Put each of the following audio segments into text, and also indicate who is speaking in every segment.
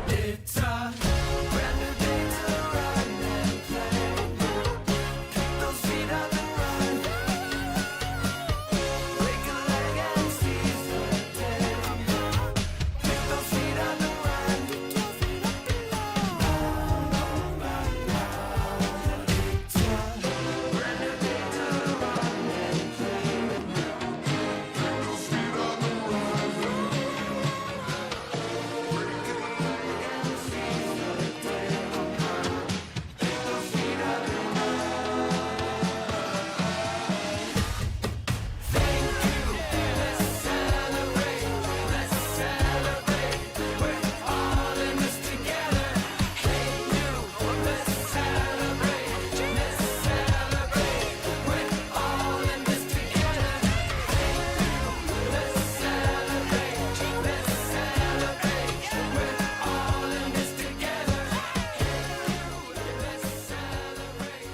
Speaker 1: It's a brand new day to run and play. Kick those feet up and run. Break a leg and seize the day. Kick those feet up and run. It's a brand new day to run and play. Kick those feet up and run. Break a leg and seize the day. Kick those feet up and run. Thank you. Let's celebrate. Let's celebrate. We're all in this together. Hey you. Let's celebrate. Let's celebrate. We're all in this together. Hey you. Let's celebrate. Let's celebrate. We're all in this together. Hey you. Let's celebrate.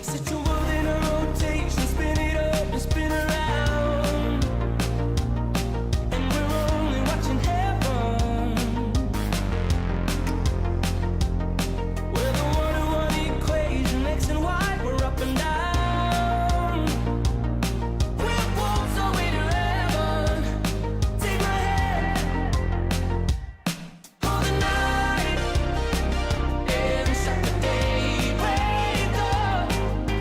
Speaker 1: Set your world in a rotation, spin it up and spin around. And we're only watching heaven, where the 1-to-1 equation, X and Y, we're up and down. We're walls all way to heaven. Take my hand, hold the night, and set the day. Wake up,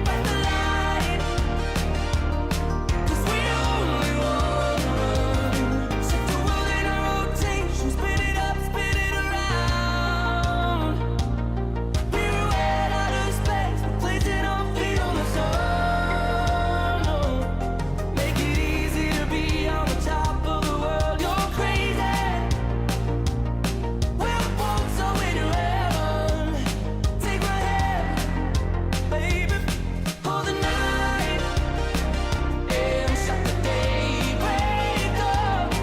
Speaker 1: find the light, 'cause we only want one. Set the world in a rotation, spin it up, spin it around. Pirouette out of space, placing our feet on the sun. Make it easy to be on the top of the world. You're crazy. We're walks all way to heaven. Take my hand, baby, hold the night, and shut the day. Wake up,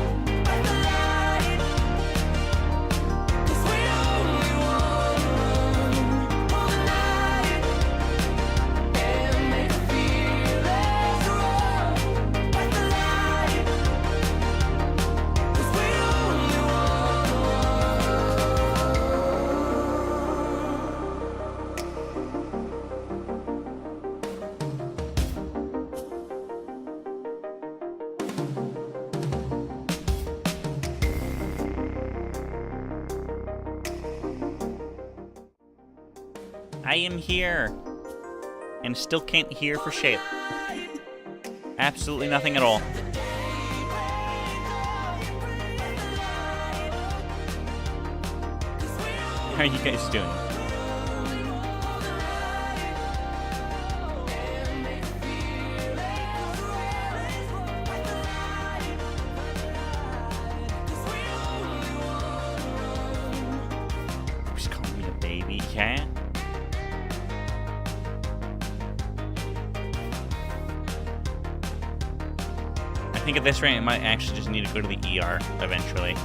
Speaker 1: find the light, 'cause we only want one. Hold the night, and make it feel as raw. Find the light, 'cause we only want
Speaker 2: I am here, and still can't hear for shit. Absolutely nothing at all. How are you guys doing? Just calling me a baby, yeah? I think at this rate, I might actually just need to go to the ER eventually.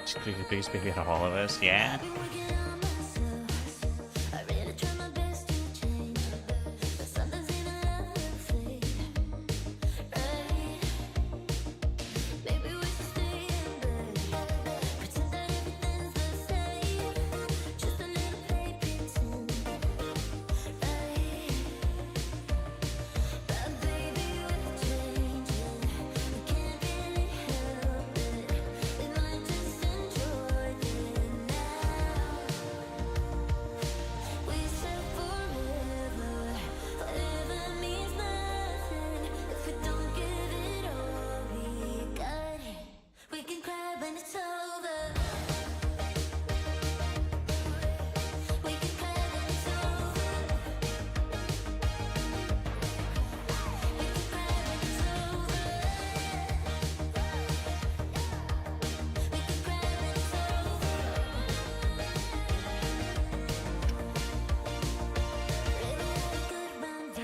Speaker 2: Just the biggest baby out of all of us, yeah?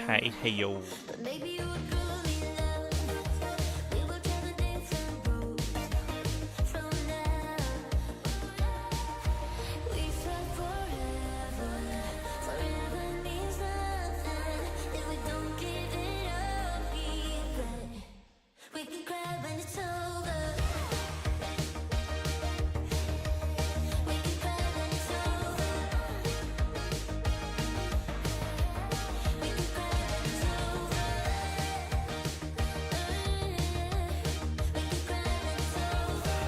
Speaker 2: Hey, hey, yo.
Speaker 1: But maybe you would prove me love. We will travel different roads from now. We said forever. Forever means nothing if we don't give it up. We can cry when it's over. We can cry when it's over. We can cry when it's over. We can cry when it's over.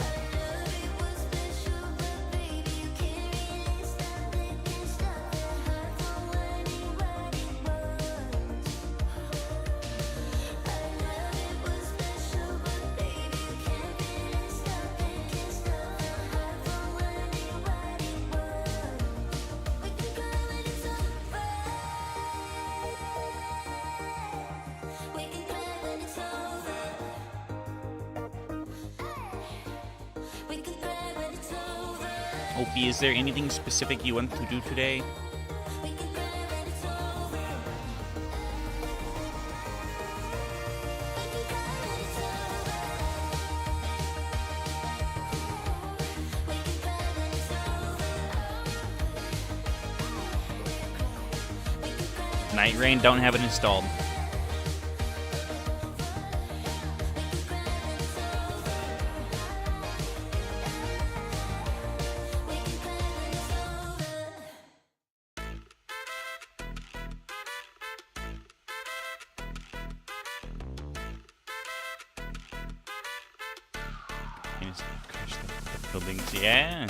Speaker 1: Our love, it was special, but baby, you can't really stop it, can't stop the heart from wanting what it was. Our love, it was special, but baby, you can't really stop it, can't stop the heart from wanting what it was. We can cry when it's over. We can cry when it's over. We can cry when it's over.
Speaker 2: Opie, is there anything specific you want to do today?
Speaker 1: We can cry when it's over. We can cry when it's over. We can cry when it's over. We can cry.
Speaker 2: Night Rain, don't have it installed.
Speaker 1: We can cry when it's over.
Speaker 2: You just crush the buildings. Yeah.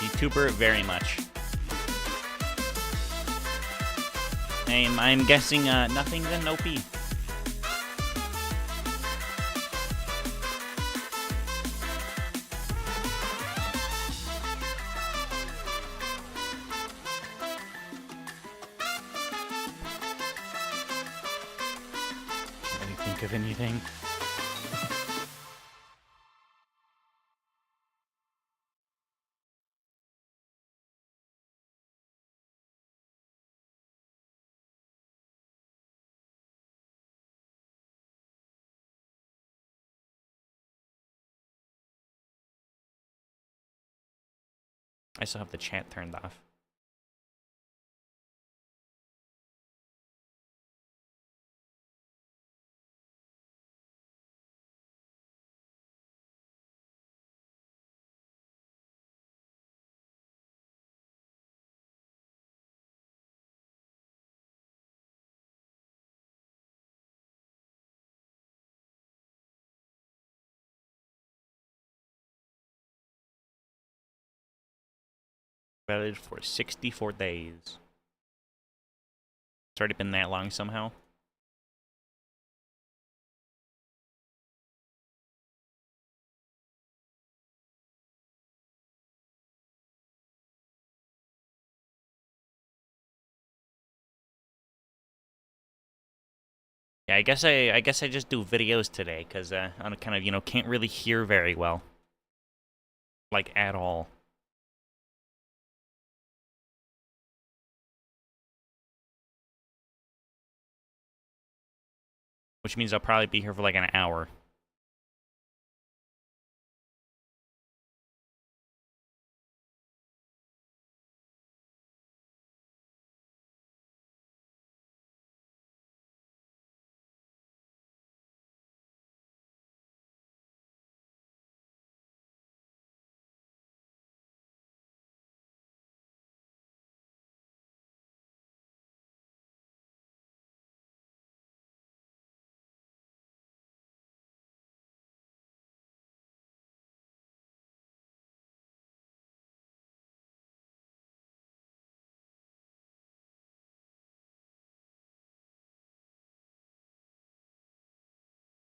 Speaker 2: YouTuber, very much. I'm guessing nothing then, Opie. Can I think of anything? I still have the chat turned off. Valid for 64 days. It's already been that long somehow. Yeah, I guess I just do videos today, because I kind of, can't really hear very well. Like, at all. Which means I'll probably be here for like an hour.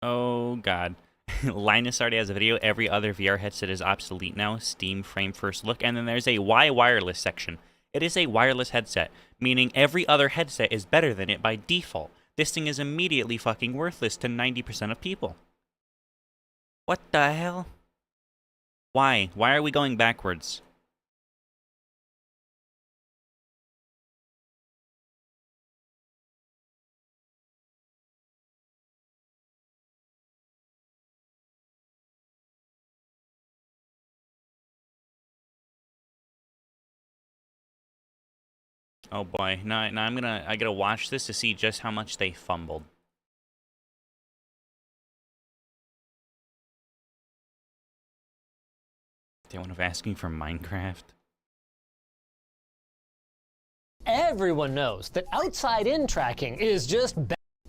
Speaker 2: Oh, God. Linus already has a video. Every other VR headset is obsolete now. Steam frame first look. And then there's a why wireless section. It is a wireless headset, meaning every other headset is better than it by default. This thing is immediately fucking worthless to 90% of people. What the hell? Why? Why are we going backwards? Oh boy, now I gotta watch this to see just how much they fumbled. They went of asking for Minecraft.
Speaker 3: Everyone knows that outside-in tracking is just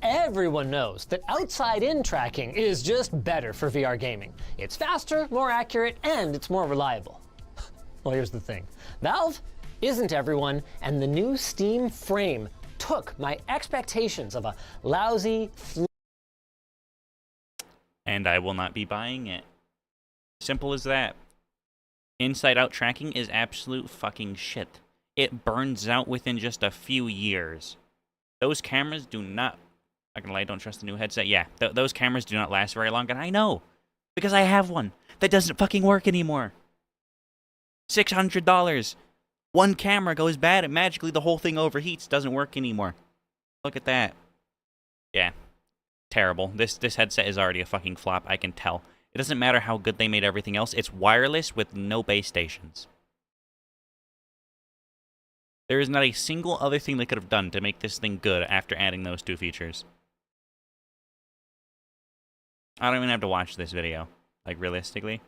Speaker 3: Everyone knows that outside-in tracking is just better for VR gaming. It's faster, more accurate, and it's more reliable. Well, here's the thing. Valve isn't everyone, and the new Steam frame took my expectations of a lousy,
Speaker 2: And I will not be buying it. Simple as that. Inside-out tracking is absolute fucking shit. It burns out within just a few years. Those cameras do not... I can lie, don't trust the new headset. Yeah, those cameras do not last very long, and I know. Because I have one that doesn't fucking work anymore. $600. One camera goes bad, and magically the whole thing overheats, doesn't work anymore. Look at that. Yeah. Terrible. This headset is already a fucking flop, I can tell. It doesn't matter how good they made everything else. It's wireless with no base stations. There is not a single other thing they could have done to make this thing good after adding those two features. I don't even have to watch this video. Like, realistically.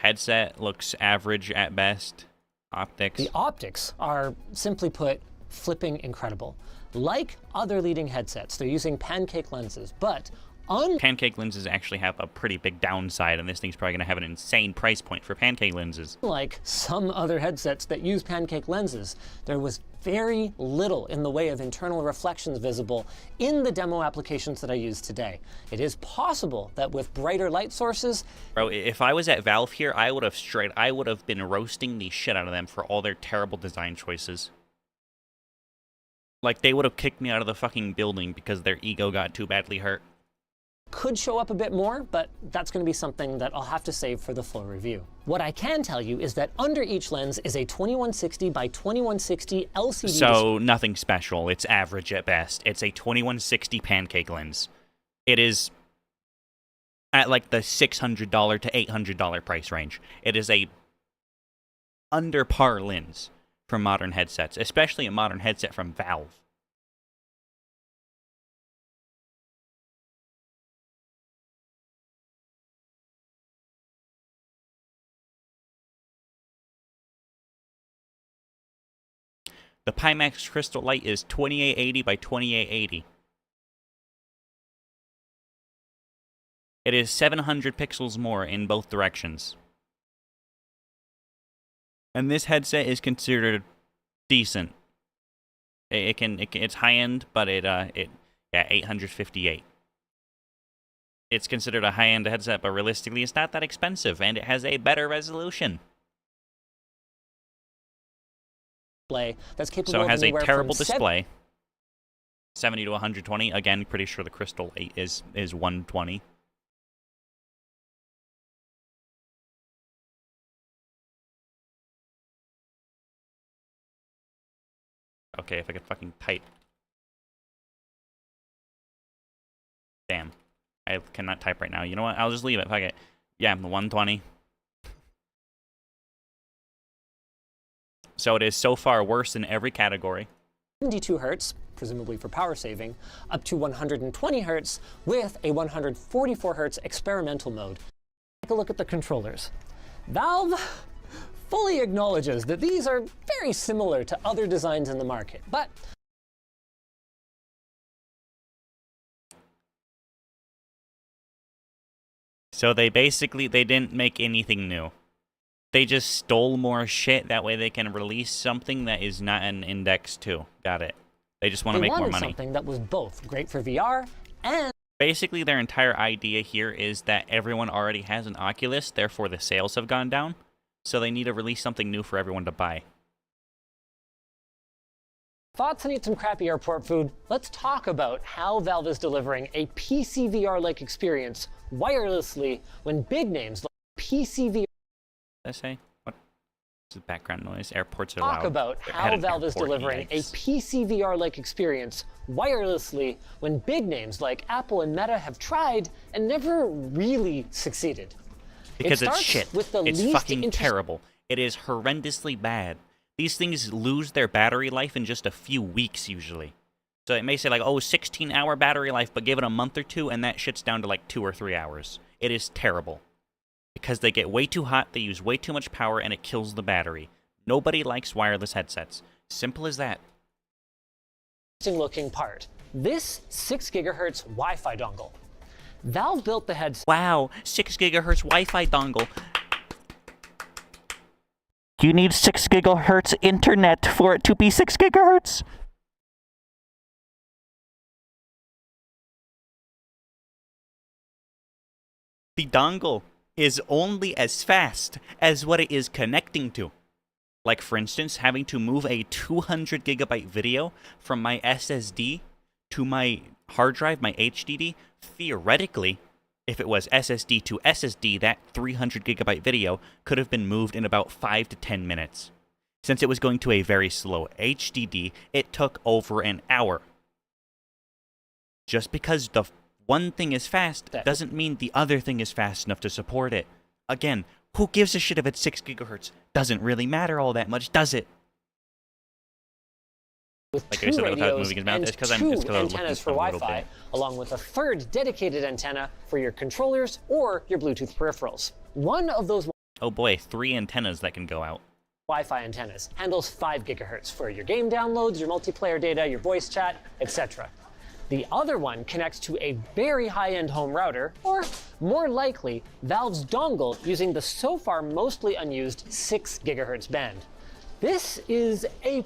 Speaker 2: Headset looks average at best. Optics.
Speaker 3: The optics are, simply put, flipping incredible. Like other leading headsets, they're using pancake lenses, but
Speaker 2: pancake lenses actually have a pretty big downside, and this thing's probably going to have an insane price point for pancake lenses.
Speaker 3: Like some other headsets that use pancake lenses, there was very little in the way of internal reflections visible in the demo applications that I use today. It is possible that with brighter light sources...
Speaker 2: Bro, if I was at Valve here, I would have been roasting the shit out of them for all their terrible design choices. Like, they would have kicked me out of the fucking building because their ego got too badly hurt.
Speaker 3: Could show up a bit more, but that's going to be something that I'll have to save for the full review. What I can tell you is that under each lens is a 2160 by 2160 LCD.
Speaker 2: So nothing special. It's average at best. It's a 2160 pancake lens. It is at like the $600 to $800 price range. It is a under par lens for modern headsets, especially a modern headset from Valve. The Pimax Crystal Light is 2880 by 2880. It is 700 pixels more in both directions. And this headset is considered decent. It's high end, but yeah, 858. It's considered a high end headset, but realistically, it's not that expensive, and it has a better resolution.
Speaker 3: That's capable
Speaker 2: So it has
Speaker 3: of
Speaker 2: a
Speaker 3: anywhere
Speaker 2: terrible
Speaker 3: from
Speaker 2: display. 70 to 120. Again, pretty sure the Crystal 8 is 120. Okay, if I could fucking type. Damn. I cannot type right now. You know what? I'll just leave it. Fuck it. Yeah, 120. So it is so far worse in every category.
Speaker 3: 72 hertz, presumably for power saving, up to 120 hertz with a 144 hertz experimental mode. Take a look at the controllers. Valve fully acknowledges that these are very similar to other designs in the market, but
Speaker 2: so they didn't make anything new. They just stole more shit. That way they can release something that is not an Index 2. Got it. They just want to make more money.
Speaker 3: Something that was both great for VR and...
Speaker 2: Basically, their entire idea here is that everyone already has an Oculus, therefore the sales have gone down. So they need to release something new for everyone to buy.
Speaker 3: Thoughts and eat some crappy airport food? Let's talk about how Valve is delivering a PC VR-like experience wirelessly when big names like PC VR...
Speaker 2: Did I say? What? This is background noise. Airports are loud.
Speaker 3: Talk about how Valve is delivering a PC VR-like experience wirelessly when big names like Apple and Meta have tried and never really succeeded.
Speaker 2: Because it's shit. It's fucking terrible. It is horrendously bad. These things lose their battery life in just a few weeks usually. So it may say like, oh, 16-hour battery life, but give it a month or two and that shit's down to like 2 or 3 hours. It is terrible. Because they get way too hot, they use way too much power, and it kills the battery. Nobody likes wireless headsets. Simple as that.
Speaker 3: Looking part. This 6 gigahertz Wi-Fi dongle. Valve built the headset.
Speaker 2: Wow, 6 gigahertz Wi-Fi dongle. You need 6 gigahertz internet for it to be 6 gigahertz. The dongle is only as fast as what it is connecting to. Like, for instance, having to move a 200 gigabyte video from my SSD to my hard drive, my HDD. Theoretically, if it was SSD to SSD, that 300 gigabyte video could have been moved in about 5 to 10 minutes. Since it was going to a very slow HDD, it took over an hour. Just because the one thing is fast doesn't mean the other thing is fast enough to support it. Again, who gives a shit if it's 6 gigahertz? Doesn't really matter all that much, does it?
Speaker 3: With
Speaker 2: like
Speaker 3: 2
Speaker 2: I said that without
Speaker 3: radios
Speaker 2: moving his mouth.
Speaker 3: and
Speaker 2: It's 'cause
Speaker 3: 2
Speaker 2: I was
Speaker 3: antennas for
Speaker 2: looking
Speaker 3: Wi-Fi, along with a 3rd dedicated antenna for your controllers or your Bluetooth peripherals. One of those
Speaker 2: oh boy, 3 antennas that can go out.
Speaker 3: Wi-Fi antennas handles 5 gigahertz for your game downloads, your multiplayer data, your voice chat, etc. The other one connects to a very high-end home router, or more likely, Valve's dongle using the so far mostly unused 6 gigahertz band. This is a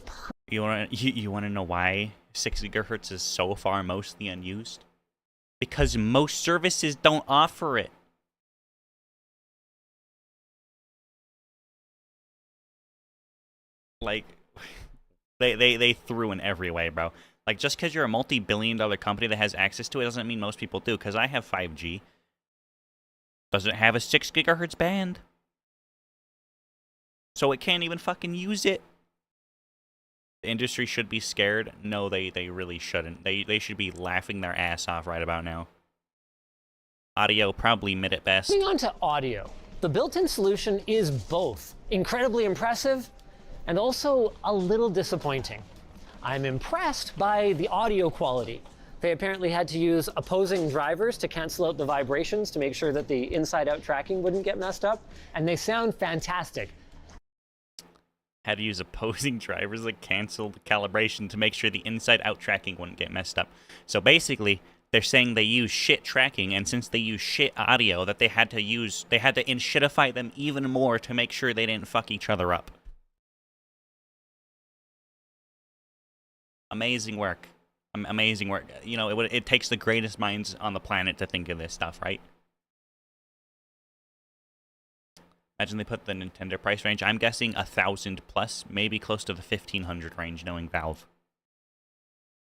Speaker 2: You want to know why 6 gigahertz is so far mostly unused? Because most services don't offer it. Like, they threw in every way, bro. Like, just because you're a multi-billion-dollar company that has access to it doesn't mean most people do. Because I have 5G. Does it have a 6 gigahertz band? So it can't even fucking use it. The industry should be scared. No, they really shouldn't. They should be laughing their ass off right about now. Audio probably mid at best.
Speaker 3: Moving on to audio. The built-in solution is both incredibly impressive and also a little disappointing. I'm impressed by the audio quality. They apparently had to use opposing drivers to cancel out the vibrations to make sure that the inside-out tracking wouldn't get messed up, and they sound fantastic.
Speaker 2: Had to use opposing drivers to cancel the calibration to make sure the inside-out tracking wouldn't get messed up. So basically, they're saying they use shit tracking, and since they use shit audio, that they had to inshitify them even more to make sure they didn't fuck each other up. Amazing work. Amazing work. You know, it takes the greatest minds on the planet to think of this stuff, right? Imagine they put the Nintendo price range. I'm guessing 1,000 plus, maybe close to the 1,500 range, knowing Valve.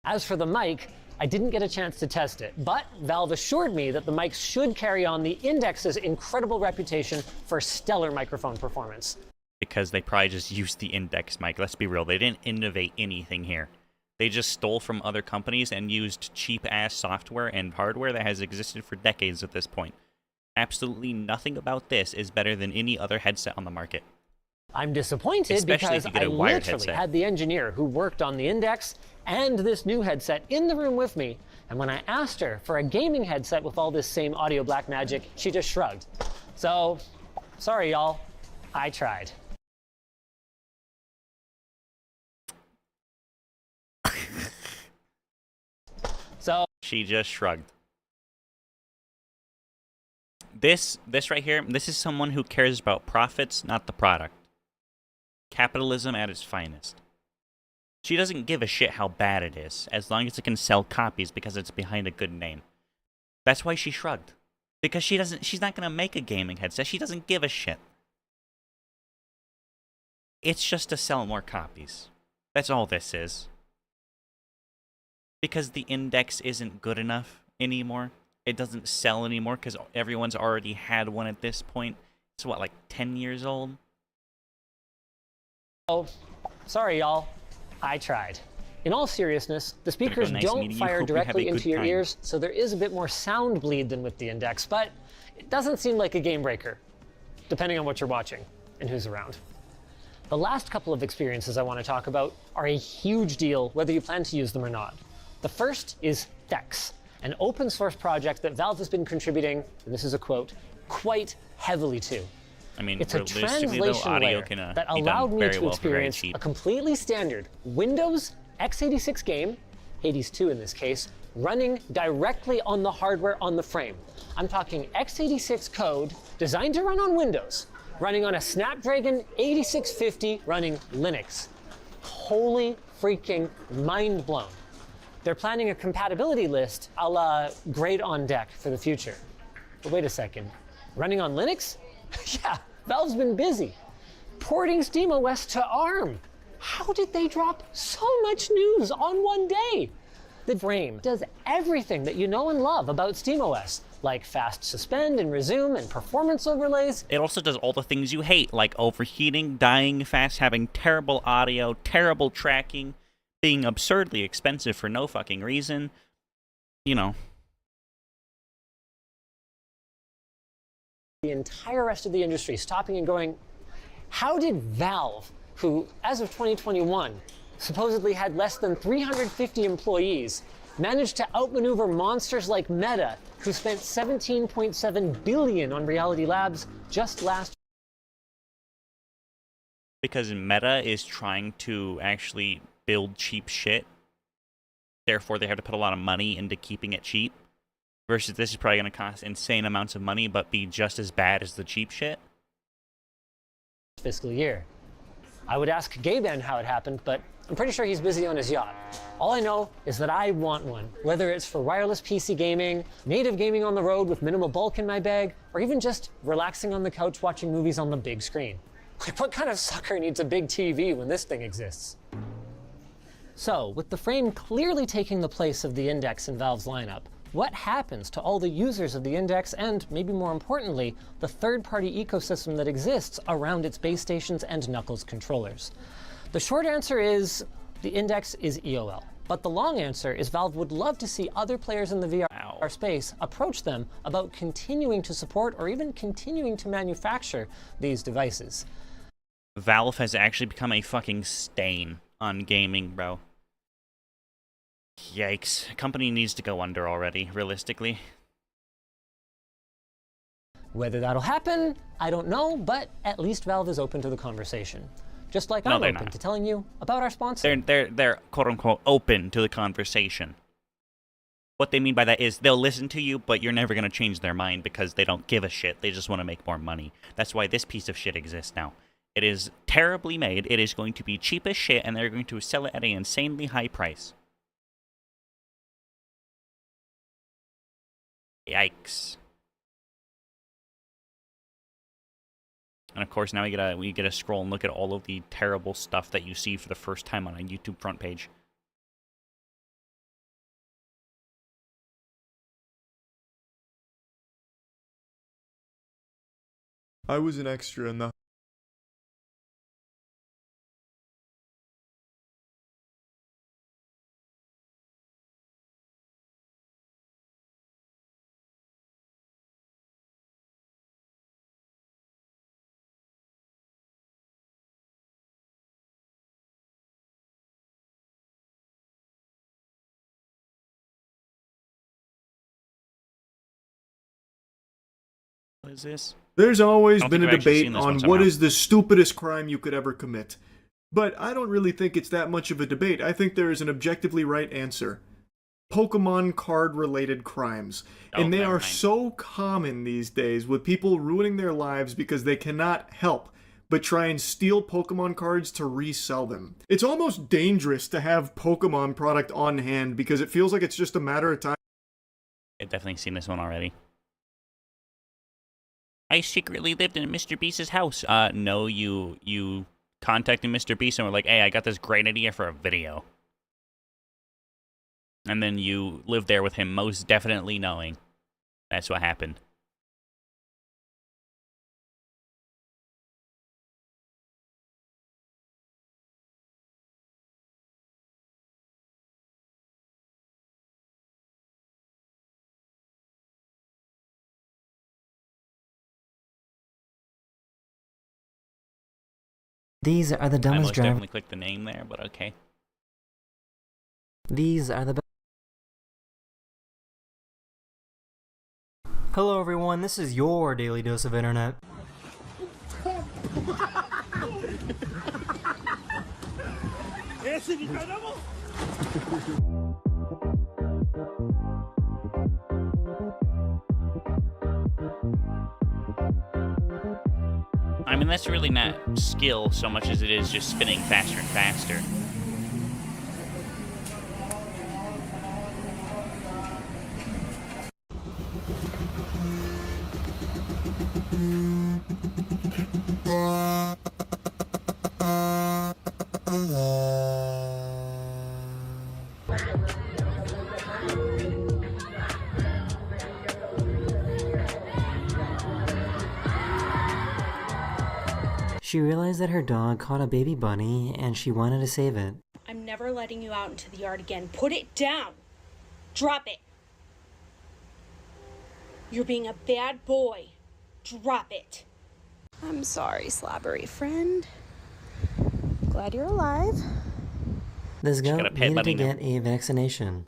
Speaker 3: As for the mic, I didn't get a chance to test it, but Valve assured me that the mic should carry on the Index's incredible reputation for stellar microphone performance.
Speaker 2: Because they probably just used the Index mic. Let's be real, they didn't innovate anything here. They just stole from other companies and used cheap-ass software and hardware that has existed for decades at this point. Absolutely nothing about this is better than any other headset on the market.
Speaker 3: I'm disappointed
Speaker 2: Especially if
Speaker 3: because
Speaker 2: you get
Speaker 3: I
Speaker 2: a wired
Speaker 3: literally
Speaker 2: headset.
Speaker 3: had the engineer who worked on the Index and this new headset in the room with me, and when I asked her for a gaming headset with all this same audio black magic, she just shrugged. So, sorry y'all, I tried. So,
Speaker 2: She just shrugged. This right here, this is someone who cares about profits, not the product. Capitalism at its finest. She doesn't give a shit how bad it is, as long as it can sell copies because it's behind a good name. That's why she shrugged. Because she's not gonna make a gaming headset, she doesn't give a shit. It's just to sell more copies. That's all this is. Because the Index isn't good enough anymore. It doesn't sell anymore because everyone's already had one at this point. It's what, like 10 years old?
Speaker 3: oh, sorry y'all, I tried. In all seriousness, the speakers
Speaker 2: nice
Speaker 3: don't
Speaker 2: meeting you.
Speaker 3: fire
Speaker 2: Hope you have a
Speaker 3: directly
Speaker 2: good
Speaker 3: into your
Speaker 2: time.
Speaker 3: ears, so there is a bit more sound bleed than with the Index, but it doesn't seem like a game breaker, depending on what you're watching and who's around. The last couple of experiences I want to talk about are a huge deal whether you plan to use them or not. The first is Thex, an open source project that Valve has been contributing, and this is a quote, quite heavily to.
Speaker 2: I mean,
Speaker 3: It's a
Speaker 2: realistically, though,
Speaker 3: translation
Speaker 2: audio
Speaker 3: layer
Speaker 2: can
Speaker 3: that
Speaker 2: be
Speaker 3: allowed
Speaker 2: done
Speaker 3: me
Speaker 2: very
Speaker 3: to
Speaker 2: well for very
Speaker 3: experience
Speaker 2: cheap.
Speaker 3: a completely standard Windows x86 game, Hades 2 in this case, running directly on the hardware on the frame. I'm talking x86 code designed to run on Windows, running on a Snapdragon 8650 running Linux. Holy freaking mind blown. They're planning a compatibility list a la Great on Deck for the future. But wait a second, running on Linux? Yeah, Valve's been busy porting SteamOS to ARM. How did they drop so much news on one day? The frame does everything that you know and love about SteamOS, like fast suspend and resume and performance overlays.
Speaker 2: It also does all the things you hate, like overheating, dying fast, having terrible audio, terrible tracking, being absurdly expensive for no fucking reason. You know.
Speaker 3: The entire rest of the industry stopping and going, how did Valve, who, as of 2021, supposedly had less than 350 employees, manage to outmaneuver monsters like Meta, who spent $17.7 billion on Reality Labs just last year?
Speaker 2: Because Meta is trying to actually build cheap shit. Therefore, they have to put a lot of money into keeping it cheap. Versus this is probably going to cost insane amounts of money, but be just as bad as the cheap shit.
Speaker 3: Fiscal year. I would ask Gaben how it happened, but I'm pretty sure he's busy on his yacht. All I know is that I want one, whether it's for wireless PC gaming, native gaming on the road with minimal bulk in my bag, or even just relaxing on the couch watching movies on the big screen. Like, what kind of sucker needs a big TV when this thing exists? So, with the frame clearly taking the place of the Index in Valve's lineup, what happens to all the users of the Index and, maybe more importantly, the third-party ecosystem that exists around its base stations and Knuckles controllers? The short answer is the Index is EOL. But the long answer is Valve would love to see other players in the VR space approach them about continuing to support or even continuing to manufacture these devices.
Speaker 2: Valve has actually become a fucking stain on gaming, bro. Yikes. A company needs to go under already, realistically.
Speaker 3: Whether that'll happen, I don't know, but at least Valve is open to the conversation. Just like
Speaker 2: No,
Speaker 3: I'm
Speaker 2: they're
Speaker 3: open
Speaker 2: not.
Speaker 3: to telling you about our sponsor.
Speaker 2: They're quote-unquote open to the conversation. What they mean by that is they'll listen to you, but you're never going to change their mind because they don't give a shit. They just want to make more money. That's why this piece of shit exists now. It is terribly made. It is going to be cheap as shit, and they're going to sell it at an insanely high price. Yikes. And of course, now we get to scroll and look at all of the terrible stuff that you see for the first time on a YouTube front page.
Speaker 4: I was an extra in the
Speaker 2: What is this?
Speaker 4: There's always
Speaker 2: I don't
Speaker 4: been a
Speaker 2: think I've actually
Speaker 4: debate
Speaker 2: seen this
Speaker 4: on
Speaker 2: one
Speaker 4: what
Speaker 2: somehow.
Speaker 4: is the stupidest crime you could ever commit. But I don't really think it's that much of a debate. I think there is an objectively right answer. Pokemon card related crimes.
Speaker 2: Oh,
Speaker 4: And they
Speaker 2: never
Speaker 4: are
Speaker 2: mind.
Speaker 4: so common these days with people ruining their lives because they cannot help but try and steal Pokemon cards to resell them. It's almost dangerous to have Pokemon product on hand because it feels like it's just a matter of time.
Speaker 2: I've definitely seen this one already. I secretly lived in Mr. Beast's house. No, you contacted Mr. Beast and were like, hey, I got this great idea for a video. And then you lived there with him, most definitely knowing that's what happened.
Speaker 5: These are the
Speaker 2: I
Speaker 5: dumbest
Speaker 2: most
Speaker 5: drivers.
Speaker 2: definitely clicked the name there, but okay.
Speaker 5: These are the Hello everyone, this is your daily dose of internet.
Speaker 2: I mean, that's really not skill so much as it is just spinning faster and faster.
Speaker 5: She realized that her dog caught a baby bunny and she wanted to save it.
Speaker 6: I'm never letting you out into the yard again. Put it down. Drop it. You're being a bad boy. Drop it. I'm sorry, slobbery friend. Glad you're alive.
Speaker 5: This
Speaker 2: got
Speaker 5: goat
Speaker 2: a pet
Speaker 5: needed to
Speaker 2: bunny now.
Speaker 5: get a vaccination.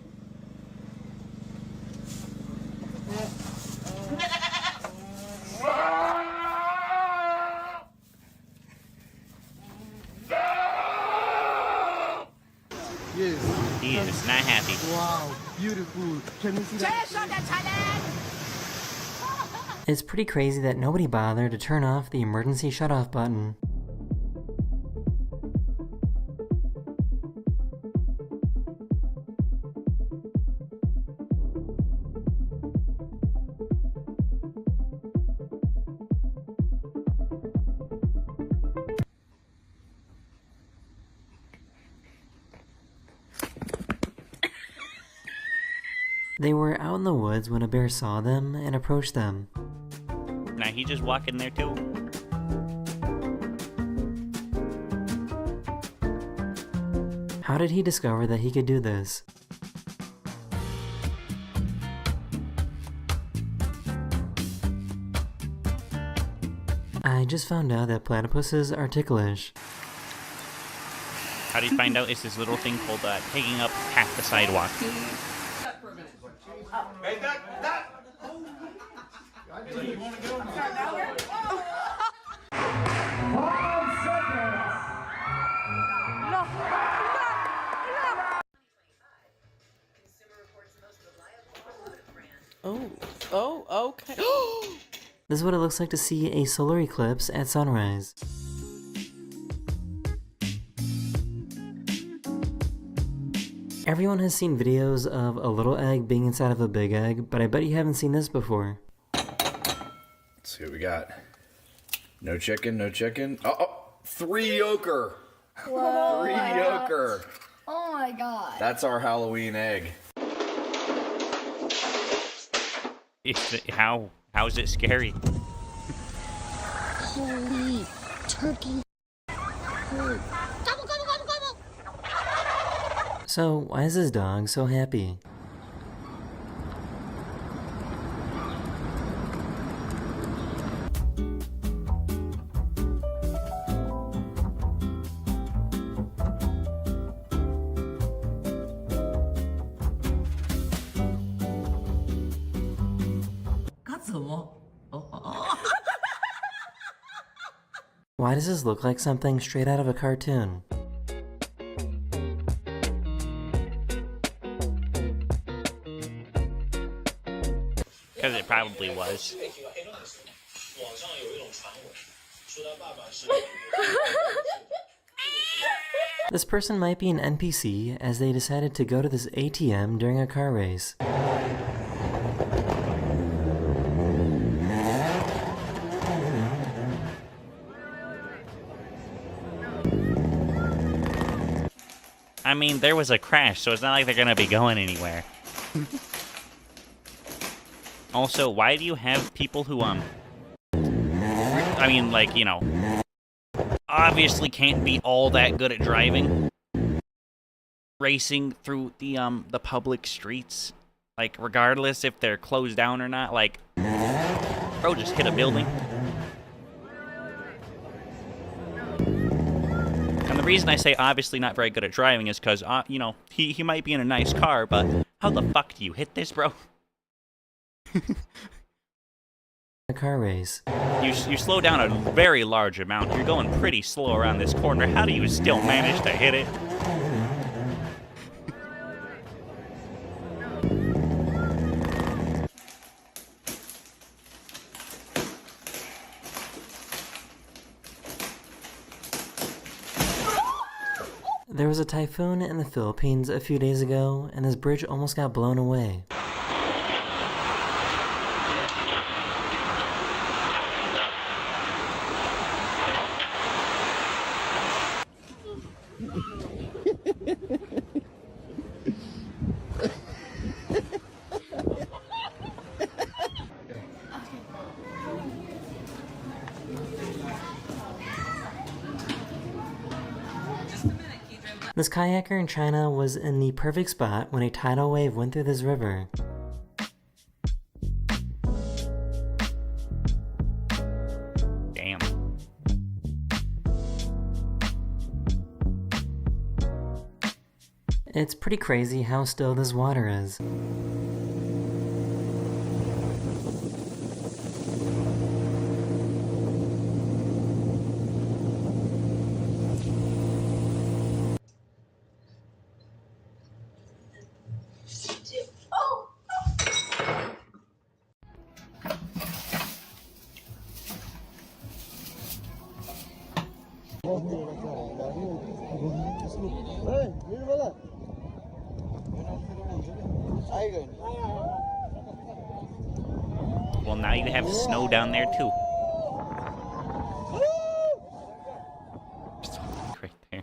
Speaker 7: Yes.
Speaker 2: He is not happy.
Speaker 7: Wow. Beautiful. Can you see that?
Speaker 5: It's pretty crazy that nobody bothered to turn off the emergency shut-off button. They were out in the woods when a bear saw them and approached them.
Speaker 2: Now he just walking there too.
Speaker 5: How did he discover that he could do this? I just found out that platypuses are ticklish.
Speaker 2: How do you find out? It's this little thing called taking up half the sidewalk.
Speaker 8: Oh, okay.
Speaker 5: This is what it looks like to see a solar eclipse at sunrise. Everyone has seen videos of a little egg being inside of a big egg, but I bet you haven't seen this before.
Speaker 9: Let's see what we got. No chicken, no chicken. Oh, 3 yoker.
Speaker 10: Whoa.
Speaker 9: 3 yoker.
Speaker 10: Oh my god.
Speaker 9: That's our Halloween egg.
Speaker 2: How is it scary?
Speaker 10: Holy turkey. Gobble, gobble, gobble, gobble.
Speaker 5: So, why is this dog so happy? Why does this look like something straight out of a cartoon?
Speaker 2: Because it probably was.
Speaker 5: This person might be an NPC as they decided to go to this ATM during a car race.
Speaker 2: I mean, there was a crash, so it's not like they're gonna be going anywhere. Also, why do you have people who, I mean, like, you know, obviously can't be all that good at driving, racing through the public streets, like, regardless if they're closed down or not, like, bro just hit a building. And the reason I say obviously not very good at driving is because, you know, he might be in a nice car, but how the fuck do you hit this, bro?
Speaker 5: A car race.
Speaker 2: You slow down a very large amount. You're going pretty slow around this corner. How do you still manage to hit it?
Speaker 5: There was a typhoon in the Philippines a few days ago, and this bridge almost got blown away. This kayaker in China was in the perfect spot when a tidal wave went through this river.
Speaker 2: Damn.
Speaker 5: It's pretty crazy how still this water is.
Speaker 2: Well, now you have snow down there, too. Right there.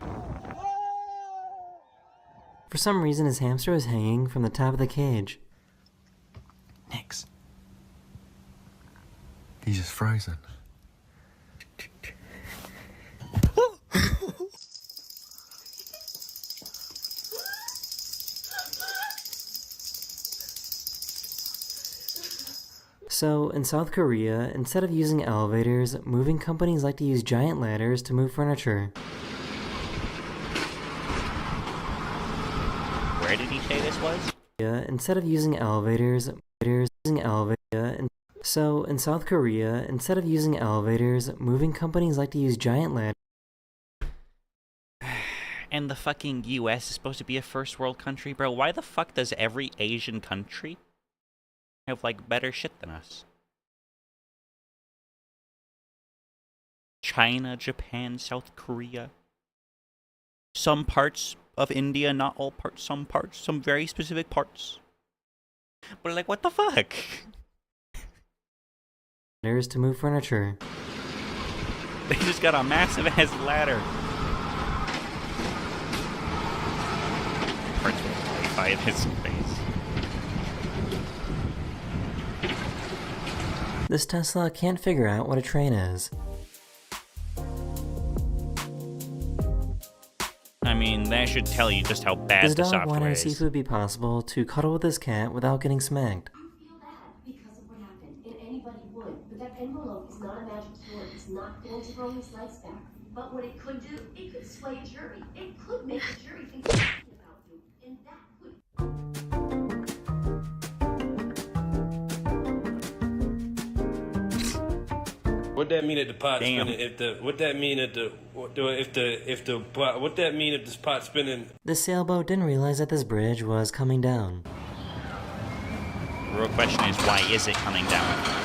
Speaker 5: For some reason, his hamster was hanging from the top of the cage.
Speaker 7: Nix. He's just frozen.
Speaker 5: So, in South Korea, instead of using elevators, moving companies like to use giant ladders to move furniture.
Speaker 2: Where did he say this was?
Speaker 5: Instead of using elevators, So, in South Korea, instead of using elevators, moving companies like to use giant ladders.
Speaker 2: And the fucking US is supposed to be a first world country, bro. Why the fuck does every Asian country have, like, better shit than us? China, Japan, South Korea. Some parts of India, not all parts, some very specific parts. But, like, what the fuck?
Speaker 5: To move furniture.
Speaker 2: They just got a massive ass ladder. Parts with Wi-Fi in his face.
Speaker 5: This Tesla can't figure out what a train is.
Speaker 2: that should tell you just how bad
Speaker 5: This
Speaker 2: the
Speaker 5: dog
Speaker 2: software
Speaker 5: wanted to see
Speaker 2: is.
Speaker 5: if it would be possible to cuddle with his cat without getting smacked.
Speaker 8: I feel bad because of what happened, and anybody would. But that envelope is not a magic sword. It's not going to throw his legs back. But what it could do, it could sway a jury. It could make a jury think something about you, and that could.
Speaker 11: What that mean at the pot
Speaker 2: Damn.
Speaker 11: spinning? What that mean at the what that mean if this pot spinning?
Speaker 5: The sailboat didn't realize that this bridge was coming down.
Speaker 2: The real question is, why is it coming down?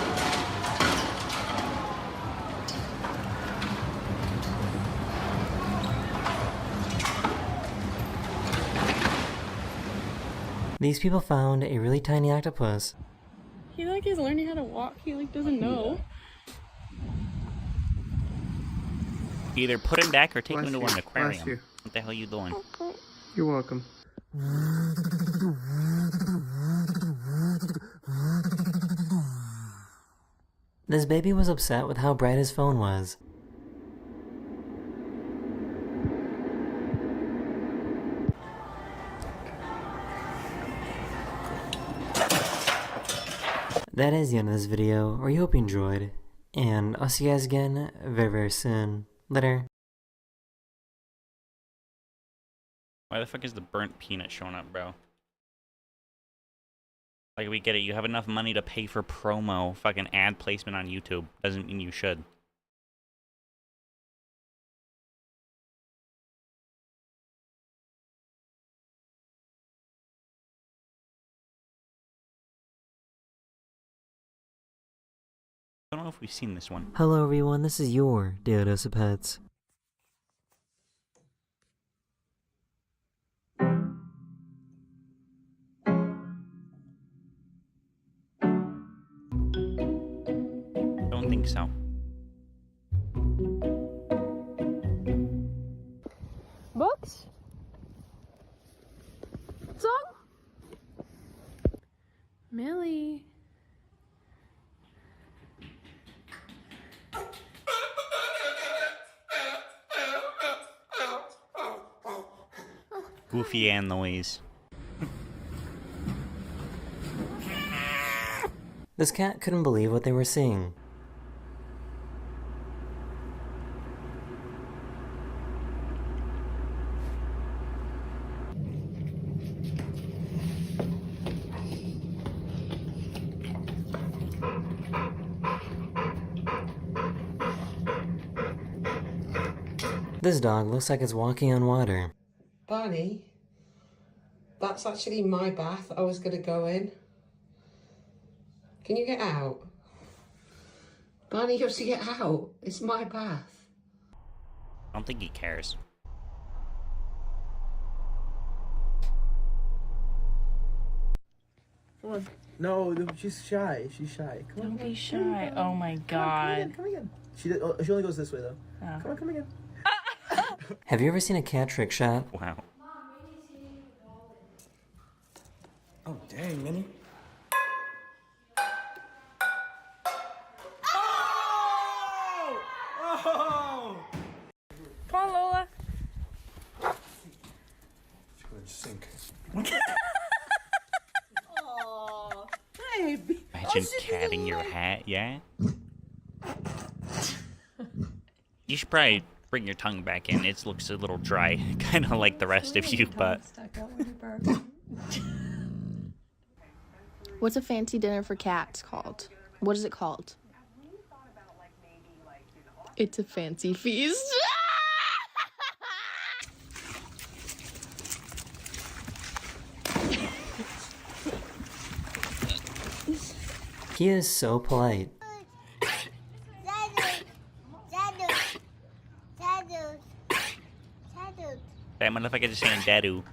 Speaker 5: These people found a really tiny octopus.
Speaker 12: He like is learning how to walk. He like doesn't know.
Speaker 2: Either put him back or take him
Speaker 4: Bless
Speaker 2: to
Speaker 4: you.
Speaker 2: an aquarium.
Speaker 4: Bless you.
Speaker 2: What the hell are you doing?
Speaker 4: You're welcome.
Speaker 5: This baby was upset with how bright his phone was. That is the end of this video. We hope you enjoyed. And I'll see you guys again very, very soon. Later.
Speaker 2: Why the fuck is the burnt peanut showing up, bro? Like, we get it. You have enough money to pay for promo, fucking ad placement on YouTube. Doesn't mean you should. I don't know if we've seen this one.
Speaker 5: Hello everyone, this is your Daily Dose of Pets.
Speaker 2: Don't think so.
Speaker 12: Books? Song? Millie.
Speaker 2: Goofy and noise.
Speaker 5: This cat couldn't believe what they were seeing. This dog looks like it's walking on water.
Speaker 13: Barney, that's actually my bath I was going to go in. Can you get out? Barney, you have to get out. It's my bath.
Speaker 2: I don't think he cares.
Speaker 14: Come on. No, she's shy. She's shy. Come on.
Speaker 12: Don't be shy. Oh my god.
Speaker 14: Come again. She only goes this way though.
Speaker 12: Oh.
Speaker 14: Come again.
Speaker 5: Have you ever seen a cat trick shot?
Speaker 2: Wow.
Speaker 14: Oh dang, Minnie. Oh!
Speaker 12: Come on, Lola.
Speaker 14: She's gonna sink.
Speaker 12: Aww. Baby.
Speaker 2: Imagine catting your hat, yeah? You should probably bring your tongue back in. It looks a little dry, kind of like the rest of you, but...
Speaker 6: What's a fancy dinner for cats called? What is it called? It's a fancy feast.
Speaker 5: He is so polite.
Speaker 2: That motherfucker just saying dadu.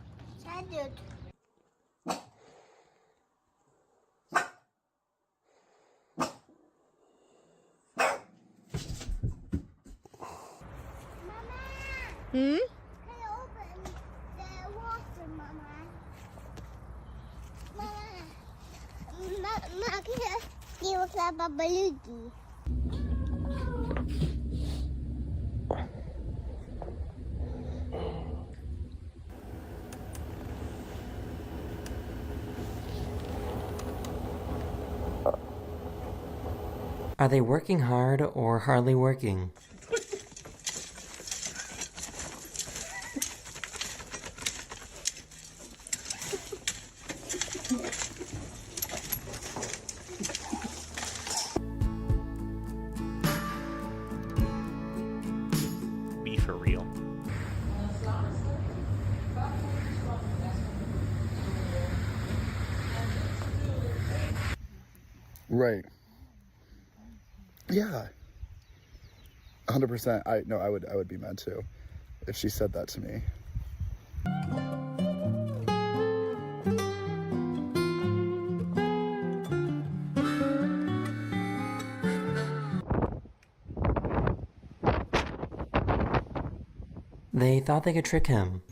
Speaker 6: Hmm?
Speaker 10: Can you open the water, Mama? Mama, can you give us a babalugi?
Speaker 5: Are they working hard or hardly working?
Speaker 2: Be for real.
Speaker 15: Right. Yeah. 100%. I would be mad too if she said that to me.
Speaker 5: They thought they could trick him.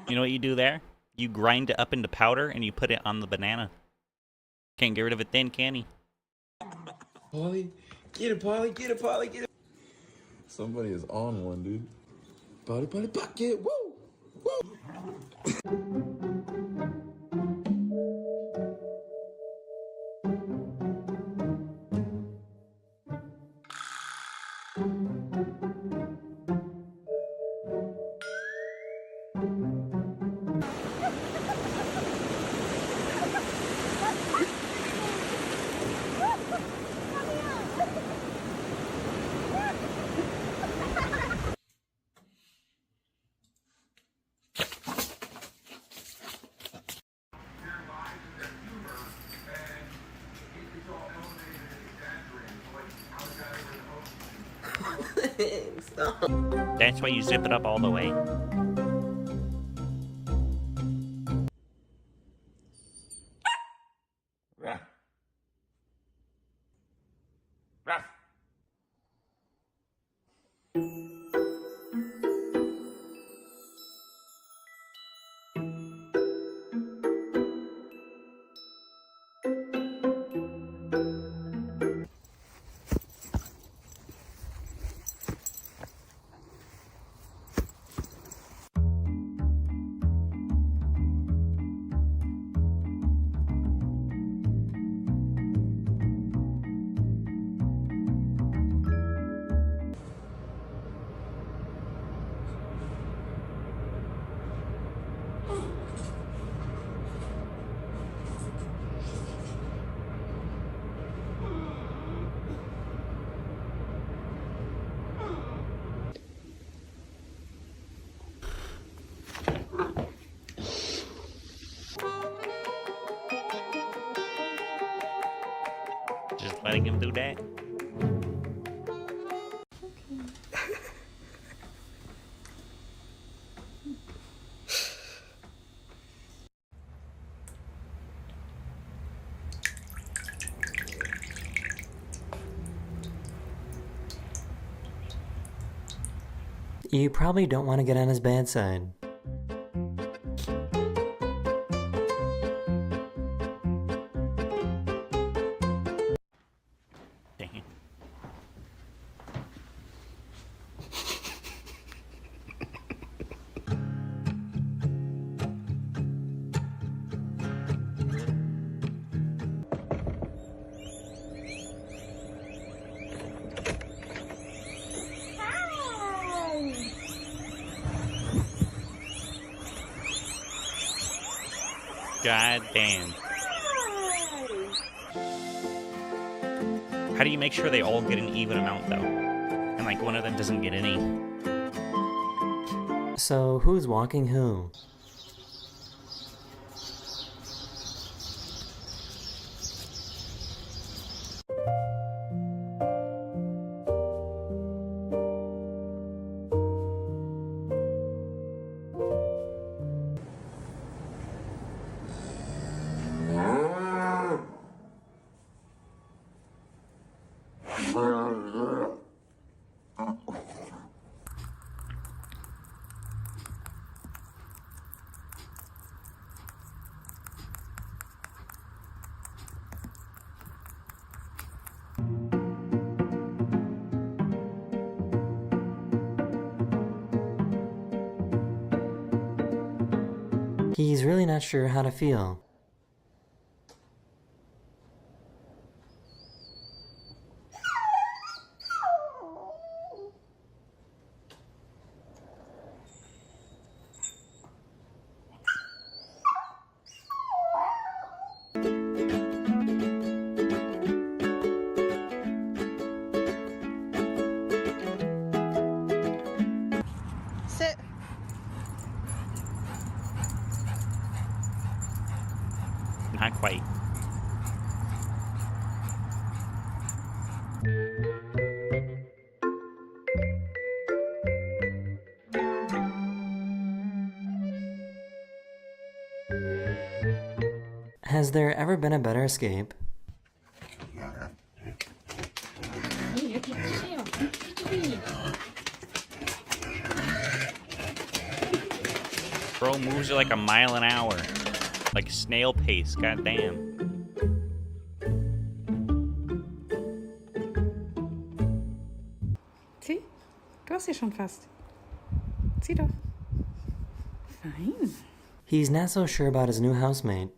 Speaker 2: You know what you do there? You grind it up into powder and you put it on the banana. Can't get rid of it then, can he?
Speaker 7: Polly, get it, Polly, get it, Polly, get it. Somebody is on one, dude. Polly, Polly, bucket, woo! Woo!
Speaker 2: That's why you zip it up all the way. Just letting him do that.
Speaker 5: You probably don't want to get on his bad side.
Speaker 2: Dang. God damn. How do you make sure they all get an even amount, though? And, like, one of them doesn't get any?
Speaker 5: So, who's walking who? He's really not sure how to feel.
Speaker 12: Sit.
Speaker 2: Not quite.
Speaker 5: Has there ever been a better escape?
Speaker 2: Bro moves at like a mile an hour. Like snail pace, goddamn.
Speaker 12: Zieh. Du hast sie schon fast. Zieh doch. Fein.
Speaker 5: He's not so sure about his new housemate.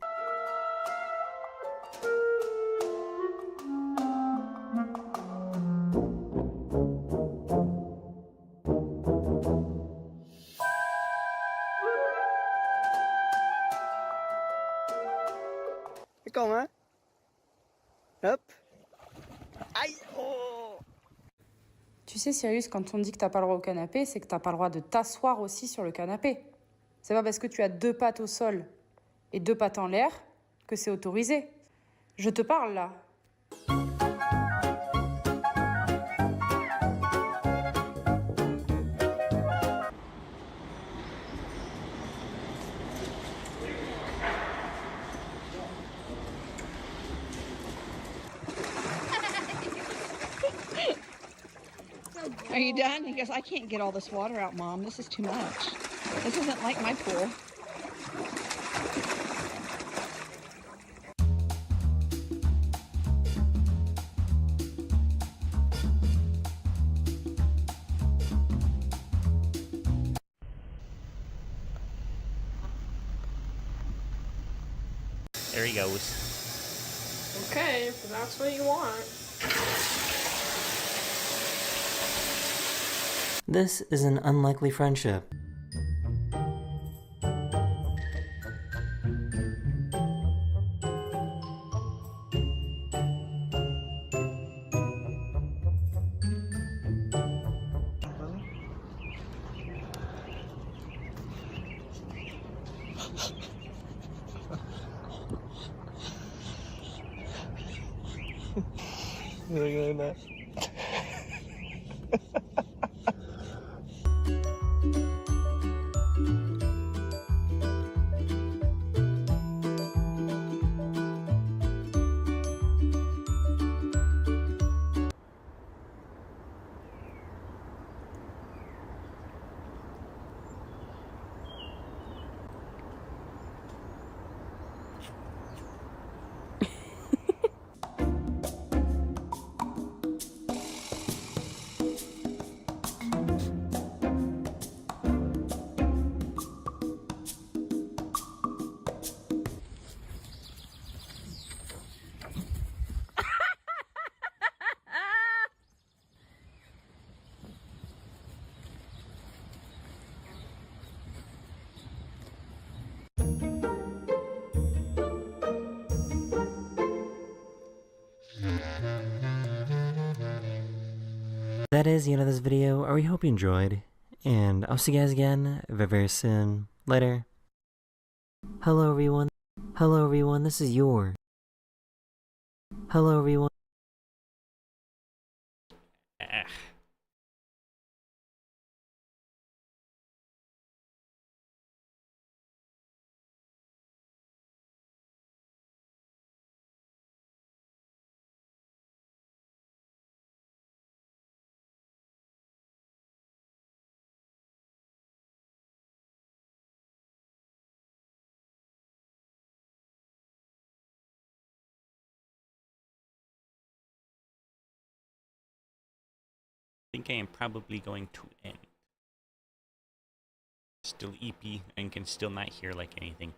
Speaker 14: Kom hè. Hop. Aïe. Oh.
Speaker 16: Tu sais, Sirius, quand on dit que t'as pas le droit au canapé, c'est que t'as pas le droit de t'asseoir aussi sur le canapé. C'est pas parce que tu as 2 pattes au sol et 2 pattes en l'air que c'est autorisé. Je te parle là.
Speaker 17: Are you done? He goes, I can't get all this water out, Mom. This is too much. This isn't like my pool.
Speaker 2: There he goes.
Speaker 12: Okay, if that's what you want.
Speaker 5: This is an unlikely friendship.
Speaker 14: Look at that.
Speaker 5: That is the end of this video. We hope you enjoyed, and I'll see you guys again very, very soon. Later. Hello everyone. Hello everyone, this is your. Hello everyone.
Speaker 2: I think I am probably going to end. still EP and can still not hear like anything.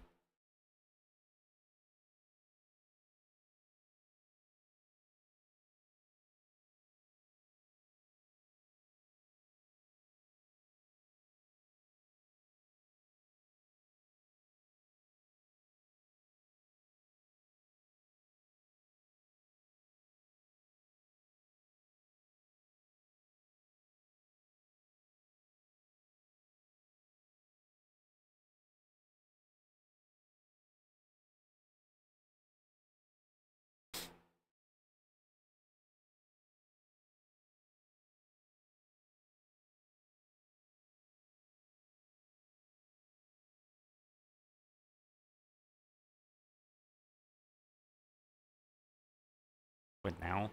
Speaker 2: But now,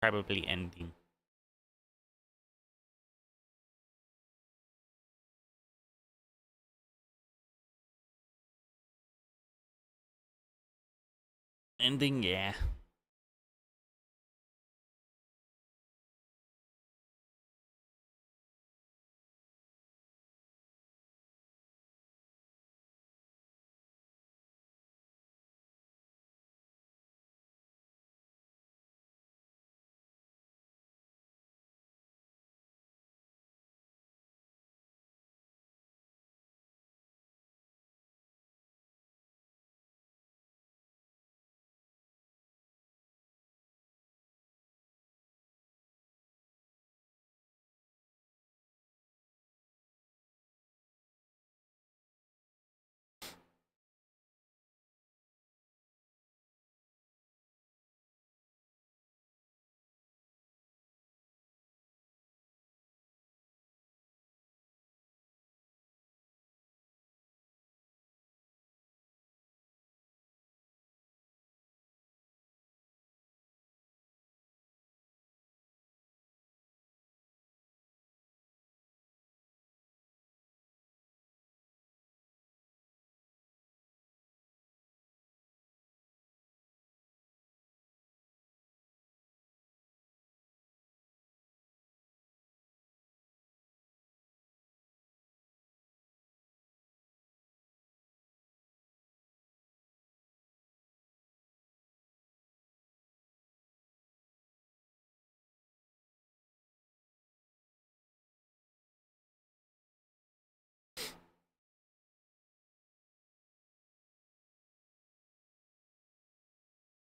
Speaker 2: probably ending. Ending, yeah.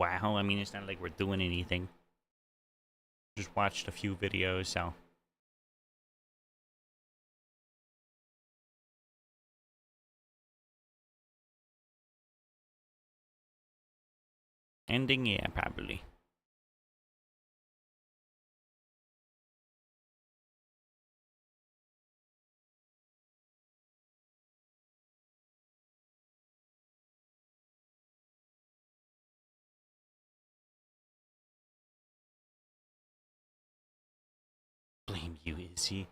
Speaker 2: Wow, I mean, it's not like we're doing anything. Just watched a few videos, so. Ending, yeah, probably. Blame you, Izzy.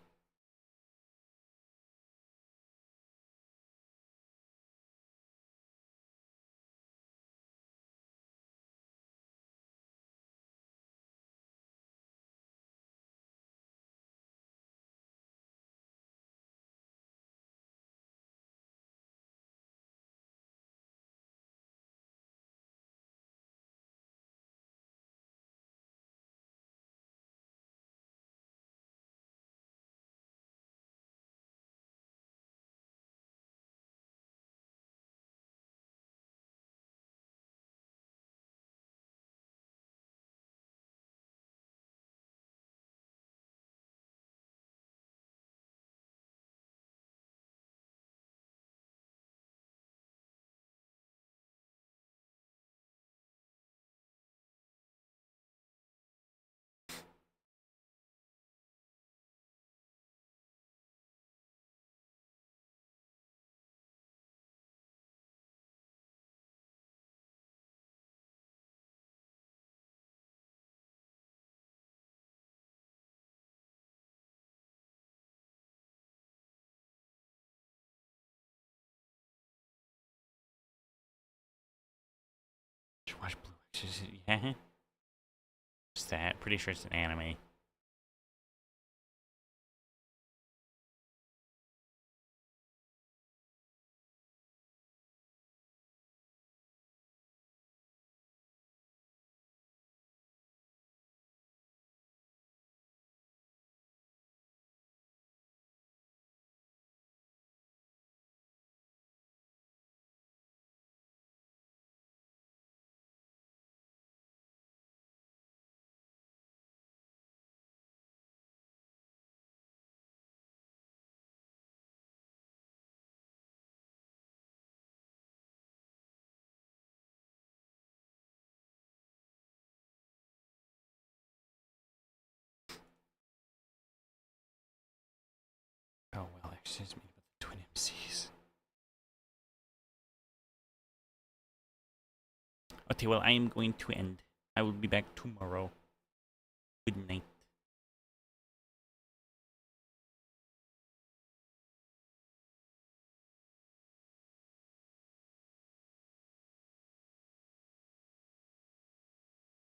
Speaker 2: Just watch Blue Exorcist, yeah. What's that? Pretty sure it's an anime. Excuse me, but the twin MCs. Okay, well, I am going to end. I will be back tomorrow. Good night.